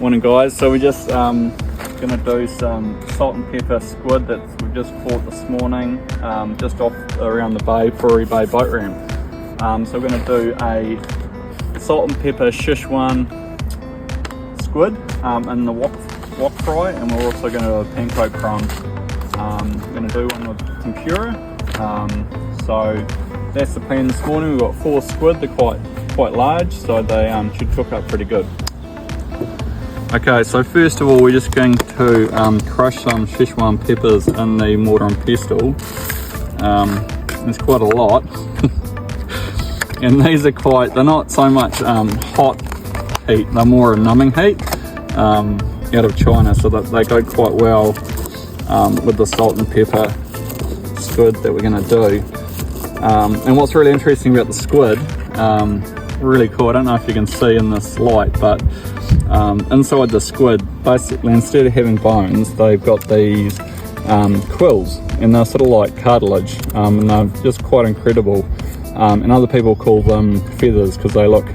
Morning guys, so we're just going to do some salt and pepper squid that we've just caught this morning, just off around the bay, Brewery Bay boat ramp. So we're going to do a salt and pepper Sichuan squid in the wok fry, and we're also going to do a panko crumb. We're going to do one with tempura. So that's the plan this morning. We've got 4 squid, they're quite large, so they should cook up pretty good. Okay, so first of all we're just going to crush some Sichuan peppers in the mortar and pestle. There's quite a lot. And these are they're not so much hot heat, they're more a numbing heat out of China, so that they go quite well with the salt and pepper squid that we're going to do. And what's really interesting about the squid, really cool, I don't know if you can see in this light, but inside the squid, basically instead of having bones, they've got these quills, and they're sort of like cartilage, and they're just quite incredible. And other people call them feathers because they look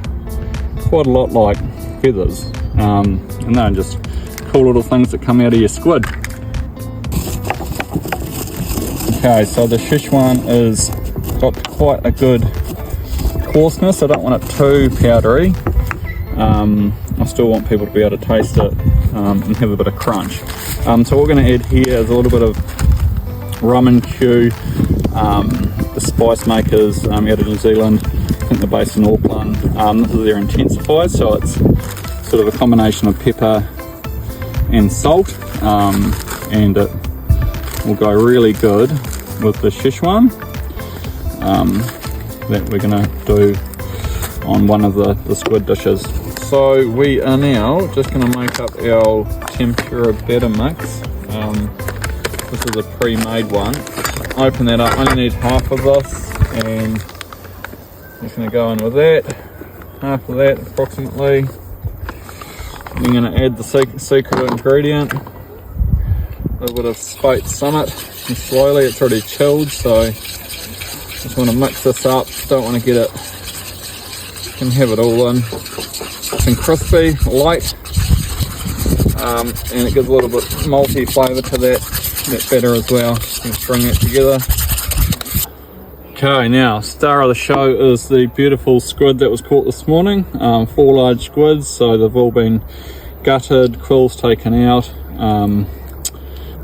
quite a lot like feathers, and they're just cool little things that come out of your squid. Okay, so the Sichuan is got quite a good coarseness. I don't want it too powdery. I still want people to be able to taste it and have a bit of crunch. So what we're going to add here is a little bit of rum and Q, the spice makers out of New Zealand. I think they're based in Auckland. This is their intensified, so it's sort of a combination of pepper and salt, and it will go really good with the Sichuan that we're going to do on one of the squid dishes. So we are now just going to make up our tempura batter mix. This is a pre-made one. Open that up, only need half of this, and just going to go in with that, half of that approximately. I'm going to add the secret ingredient, a little bit of spiked summit, and slowly, it's already chilled, so just want to mix this up, don't want to get it, can have it all in, nice and crispy, light, and it gives a little bit malty flavour to that batter as well. Let's string that together. Okay, now star of the show is the beautiful squid that was caught this morning. 4 large squids, so they've all been gutted, quills taken out,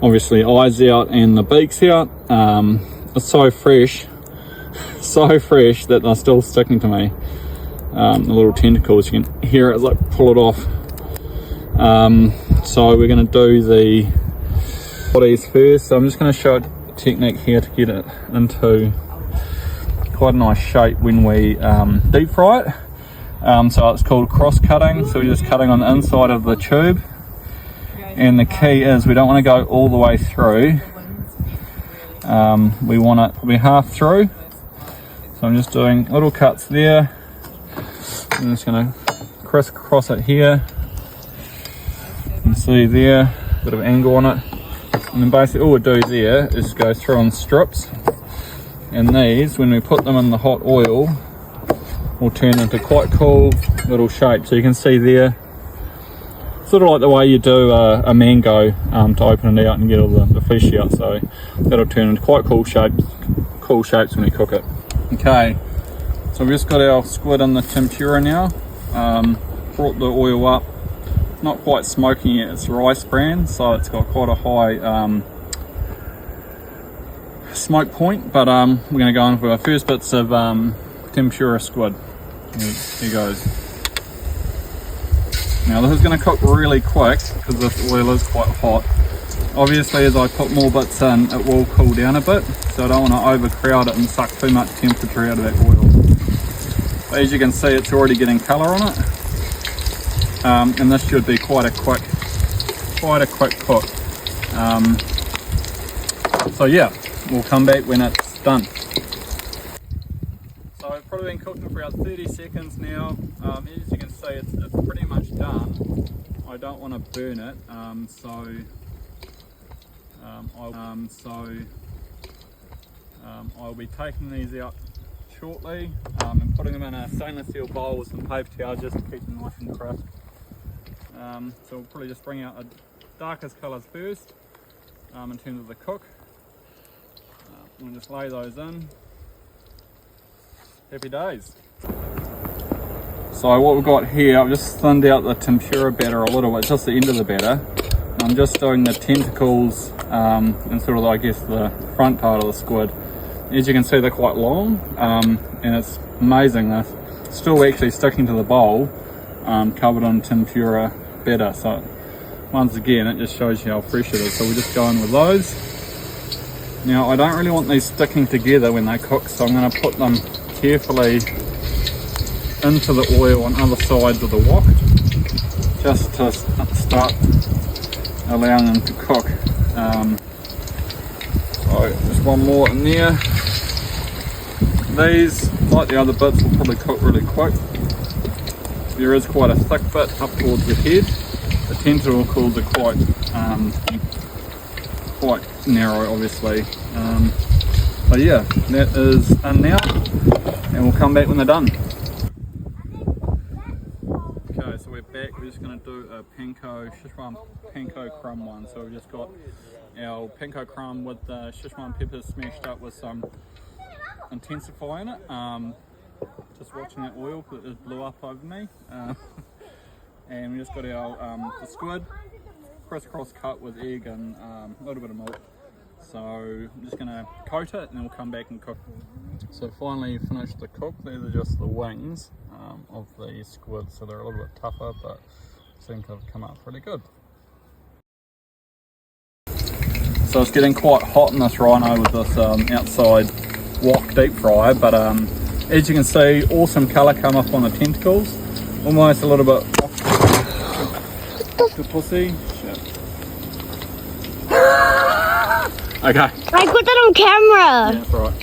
obviously eyes out and the beaks out. It's so fresh that they're still sticking to me. The little tentacles, you can hear it as I pull it off. So we're going to do the bodies first. So I'm just going to show a technique here to get it into quite a nice shape when we deep fry it. So it's called cross cutting, so we're just cutting on the inside of the tube, and the key is we don't want to go all the way through. We want it to be half through, so I'm just doing little cuts there. I'm just going to crisscross it here. You can see there, a bit of angle on it. And then basically all we do there is go through in strips. And these, when we put them in the hot oil, will turn into quite cool little shapes. So you can see there, sort of like the way you do a mango to open it out and get all the flesh out. So that'll turn into quite cool shapes when we cook it. Okay. So we've just got our squid in the tempura now, brought the oil up, not quite smoking yet, it's rice bran, so it's got quite a high smoke point, but we're going to go in for our first bits of tempura squid. Here goes. Now this is going to cook really quick because this oil is quite hot. Obviously as I put more bits in, it will cool down a bit, so I don't want to overcrowd it and suck too much temperature out of that oil. But as you can see, it's already getting colour on it, and this should be quite a quick cook. So yeah, we'll come back when it's done. So I've probably been cooking for about 30 seconds now. As you can see, it's pretty much done. I don't want to burn it, I'll be taking these out shortly and putting them in a stainless steel bowl with some paper towels just to keep them nice and crisp. So we'll probably just bring out the darkest colours first in terms of the cook. We'll just lay those in. Happy days. So what we've got here, I've just thinned out the tempura batter a little bit, just the end of the batter. I'm just doing the tentacles and sort of, I guess, the front part of the squid. As you can see, they're quite long, and it's amazing. They're still actually sticking to the bowl, covered in tempura batter. So once again, it just shows you how fresh it is. So we're just going with those. Now, I don't really want these sticking together when they cook, so I'm going to put them carefully into the oil on other sides of the wok, just to start allowing them to cook. So just one more in there. These, like the other bits, will probably cook really quick. There is quite a thick bit up towards the head. The tentacles are quite narrow, obviously. But yeah, that is in now, and we'll come back when they're done. Okay, so we're back. We're just going to do a Sichuan panko crumb one. So we've just got our panko crumb with the Sichuan peppers smashed up with some intensify in it. Just watching that oil because it just blew up over me. And we just got our the squid crisscross cut with egg and a little bit of milk. So I'm just going to coat it and then we'll come back and cook. So finally finished the cook. These are just the wings of the squid, so they're a little bit tougher but seem to have come out pretty good. So it's getting quite hot in this rhino with this outside wok deep fryer, but as you can see, awesome colour come up on the tentacles, almost a little bit octopusy. Shit. Okay. I put that on camera. Yeah, that's right.